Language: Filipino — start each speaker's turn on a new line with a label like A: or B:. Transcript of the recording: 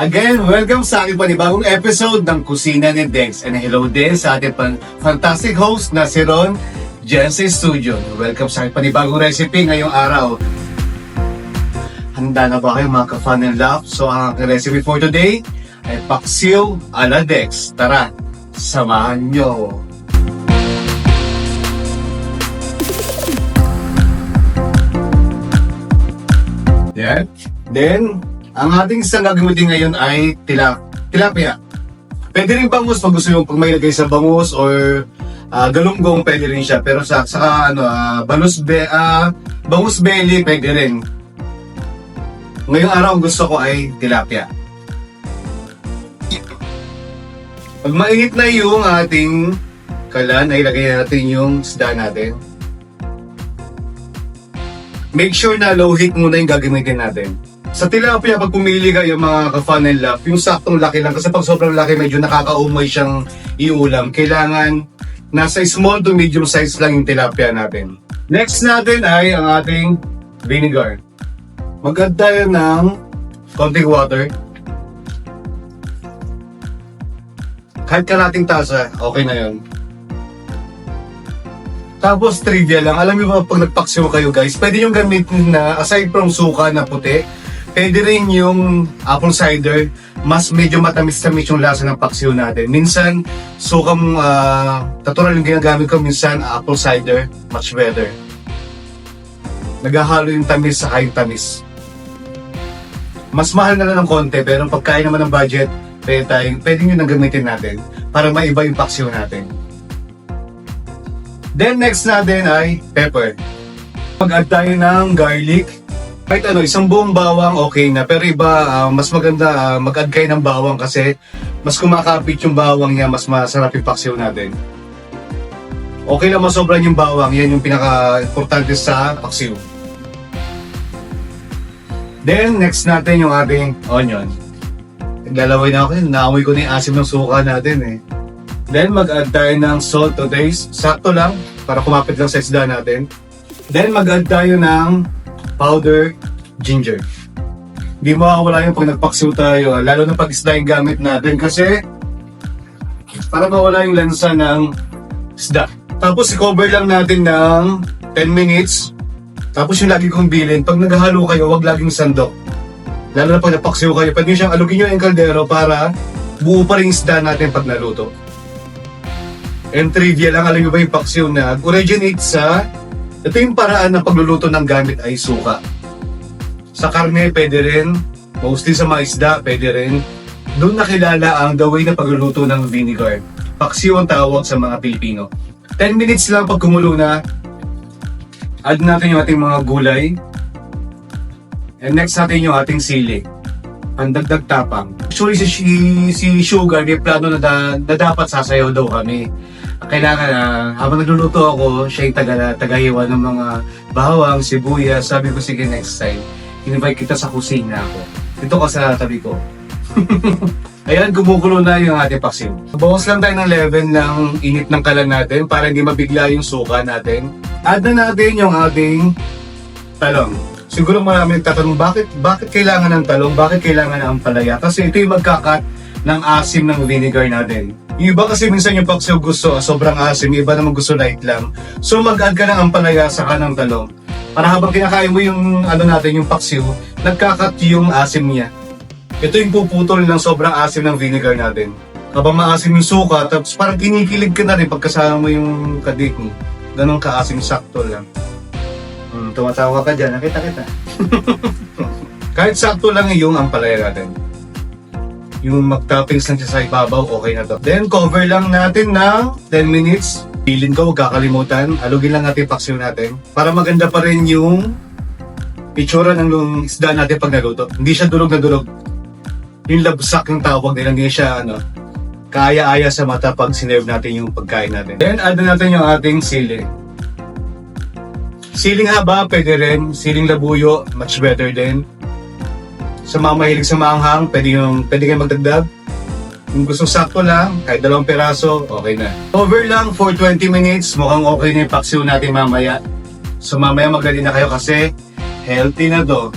A: Again, welcome sa aking panibagong episode ng Kusina ni Dex. And hello din sa ating fantastic host na si Ron dyan sa studio. Welcome sa aking panibagong recipe ngayong araw. Handa na ba kayo mga ka-fun and love? So ang aking recipe for today ay paksiw a la Dex. Tara, samahan nyo. Yan. Then, ang ating isang gagamitin ngayon ay tilapia. Pwede rin bangus pag gusto nyo pag may lagay sa bangus or galunggong, pwede rin siya. Pero bangus belly, pwede rin. Ngayong araw gusto ko ay tilapia. Pag mainit na yung ating kalan, ay lagay natin yung isda natin. Make sure na low heat muna yung gagamitin natin. Sa tilapia, pag pumili kayo mga ka-fun and love, yung saktong laki lang. Kasi pag sobrang laki, medyo nakakaumay siyang iulam. Kailangan nasa small to medium size lang yung tilapia natin. Next natin ay ang ating vinegar. Mag-add tayo ng konting water. Kahit kalating tasa, okay na yun. Tapos trivia lang, alam niyo ba pag nagpaksiw kayo guys, pwede yung gamitin na aside from suka na puti, pwede rin yung apple cider, mas medyo matamis-tamis yung lasa ng paksiw natin. Minsan, sukang natural yung ginagamit ko, minsan apple cider, much better. Naghahalo yung tamis sa yung tamis. Mas mahal na lang ng konti, pero pagkain naman ng budget, pwede nyo nang gamitin natin para maiba yung paksiw natin. Then next natin ay pepper. Mag-add tayo ng garlic. Kahit isang buong bawang okay na. Pero iba, mas maganda mag-add kayo ng bawang kasi mas kumakapit yung bawang niya, mas masarap yung paksiw natin. Okay lang masobran yung bawang, yan yung pinaka-importante sa paksiw. Then next natin yung ating onion. Naglalaway na ako yun, naamoy ko na yung asim ng suka natin eh. Then mag-add tayo ng salt to taste. Sakto lang para kumapit lang sa isda natin. Then mag-add tayo ng powder ginger. Hindi mawawala yung pag nagpaksiw tayo, lalo na pag isda yung gamit natin kasi para mawala yung lansa ng isda. Tapos i-cover lang natin ng 10 minutes. Tapos yung lagi kong bilin, pag naghahalo kayo, wag laging sandok. Lalo na pag napaksiw kayo, pwede nyo siyang alugin nyo yung kaldero para buo pa rin isda natin pag naluto. And trivia lang, alam nyo ba yung paksiw na originate sa ito yung paraan ng pagluluto ng gamit ay suka. Sa karne, pwede rin. Mostly sa mga isda, pwede rin. Doon nakilala ang the way na pagluluto ng vinegar. Paksiw ang tawag sa mga Pilipino. 10 minutes lang pag kumulo na, add natin yung ating mga gulay. And next natin yung ating sili. Pandagdag tapang. Actually, si Sugar, may plano na dapat sasayaw daw kami. Kailangan habang nagluluto ako, siya yung tagahiwa ng mga bawang, sibuyas. Sabi ko, sige next time, invite kita sa kusina ako. Dito ka sa tabi ko. Ayan, gumugulo na yung ating paksiw. Bawas lang tayo ng level ng init ng kalan natin para hindi mabigla yung suka natin. Add na natin yung ating talong. Siguro marami nagtatanong, bakit kailangan ng talong? Bakit kailangan ng ampalaya? Kasi ito yung magkakat ng asim ng vinegar natin. Yung iba kasi minsan yung paksiw gusto sobrang asim, yung iba naman gusto light lang. So mag-add ka ng ampalaya saka ng talong. Para habang kinakain mo yung yung paksiw, nagkakat yung asim niya. Ito yung puputol ng sobrang asim ng vinegar natin. Habang maasim yung suka, tapos parang kinikilig ka na rin pagkasama mo yung kadik mo. Ganun kaasim, sakto lang. Tumatawa ka dyan, nakita kita. Kahit sakto lang yung ampalaya natin. Yung mag-toppings lang siya sa ibabaw, okay na to. Then cover lang natin ng 10 minutes. Pilin ko, huwag kakalimutan. Alugin lang natin yung paksiw natin. Para maganda pa rin yung itsura ng isda natin pag naluto. Hindi siya durog na durog. Yung labsak yung tawag nila, hindi siya kaaya-aya sa mata pag sinerve natin yung pagkain natin. Then add na natin yung ating sili. Siling haba, pwede rin. Siling labuyo, much better din. Sa mga mahilig sa maanghang, pwede kayong magdagdag. Kung gusto sakto lang, kahit 2 piraso, okay na. Over lang for 20 minutes, mukhang okay na yung paksiw natin mamaya. So mamaya magaling na kayo kasi healthy na to.